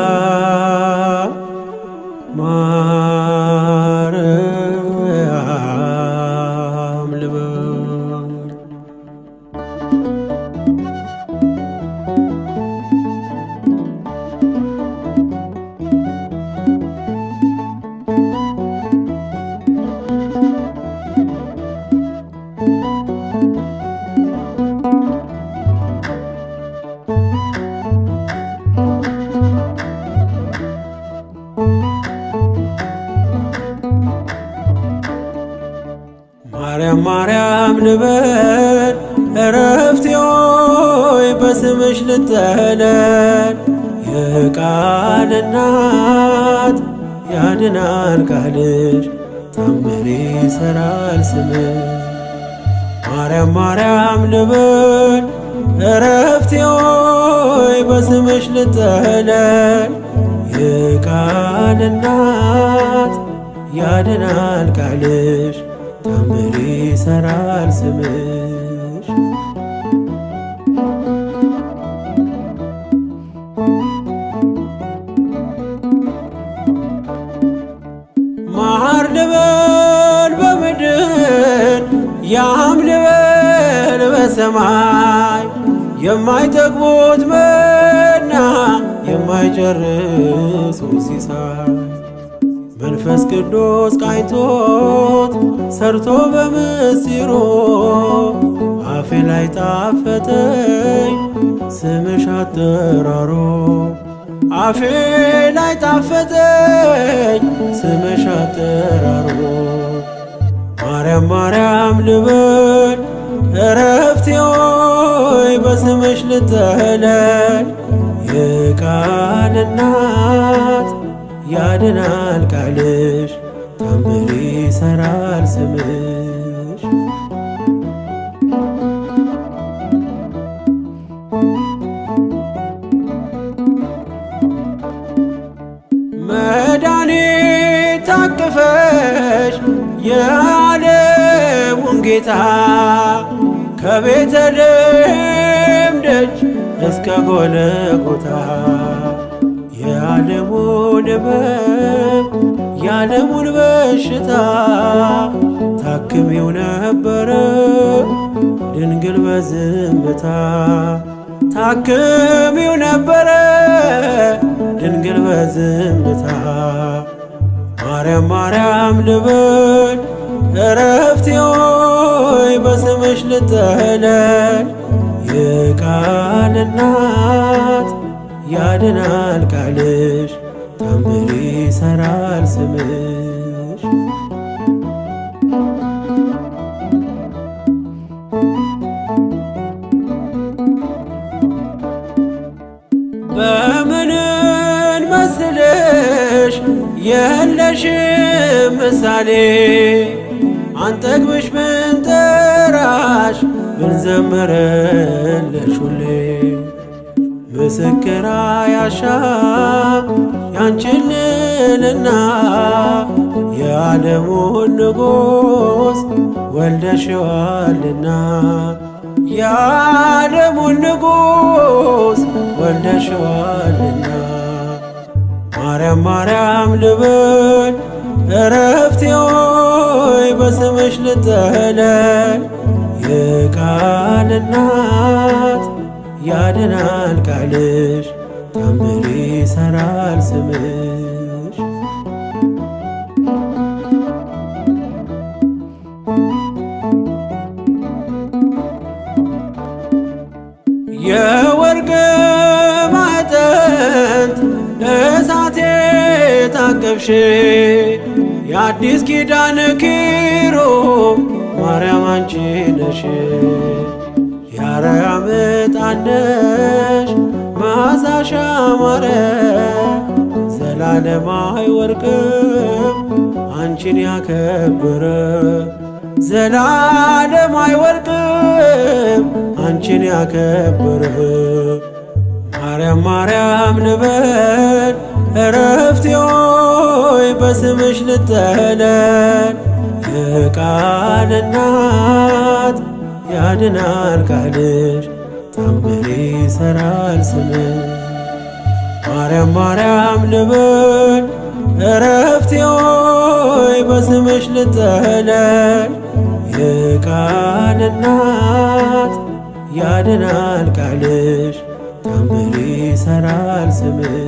ማርያም ማርያም ልበል። ማርያም ማርያም ልበል እረፍቴ ሆይ በስምሽ ልጠለል። የቃል እናት ያድናል ቃልሽ ታምር ይሠራል ስምሽ። ማርያም ማርያም ልበል እረፍቴ ሆይ በስምሽ ልጠለል። የቃል እናት ያድናል ቃልሽ ታምር ይሠራል ስምሽ። መሐር ልበል በምድር ያም ልበል በሰማይ የማይጠግቡት መና የማይጨርሱት ሲሳይ መንፈስ ቅዱስ ቃኝቶት ሰርቶ በምስጢሩ አፌ ላይ ጣፈጠኝ ስምሽ አጠራሮ። አፌ ላይ ጣፈጠኝ ስምሽ አጠራሮ። ማርያም ማርያም ልበል እረፍቴ ሆይ በስምሽ ልጠለል። የቃል እናት ያድናል ቃልሽ ታምር ይሠራል ስምሽ። መድኃኒት ታቅፈሽ የዓለሙን ጌታ ከቤተልሔም ደጅ እስከ ጎልጎታ የዓለሙን ሕመም የዓለሙን በሽታ ታክሚው ነበረ ድንግል በዝምታ። ታክሚው ነበረ ድንግል በዝምታ። ማርያም ማርያም ልበል እረፍቴ ሆይ በስምሽ ልጠለል። የቃል እናት ያድናል ቃልሽ ታምር ይሠራል ስምሽ። በምንን መስልሽ የለሽም ምሳሌ አንጠግብሽ ብንጠራሽ ብንዘምርልሽ ሁሌ። ምስክር አያሻም ያንቺን ልዕልና የዓለሙን ንጉሥ ወልደሽዋልና። የዓለሙን ንጉሥ ወልደሽዋልና። ማርያም ማርያም ልበል እረፍቴ ሆይ በስምሽ ልጠለል። የቃል እናት ያድናል ቃልሽ ታምር ይሠራል ስምሽ። የወርቅ ማዕጠንት እሳቴ ታቀፍሽ የአዲስ ኪዳን ኪሩብ ማርያም አንቺ ነሽ። የአርያም ዕጣን ነሽ መዓዛሽ ያማረ ዘላለማዊ ወርቅም አንቺን ያከበረ። ዘላለማዊ ወርቅም አንቺን ያከበረ። ማርያም ማርያም ልበል እረፍቴ ሆይ በስምሽ ልጠለል። የቃል እናት ያድናል ቃልሽ ታምር ይሠራል ስምሽ። ማርያም ማርያም ልበል እረፍቴ ሆይ በስምሽ ልጠለል። የቃል እናት ያድናል ቃልሽ ታምር ይሠራል ስምሽ።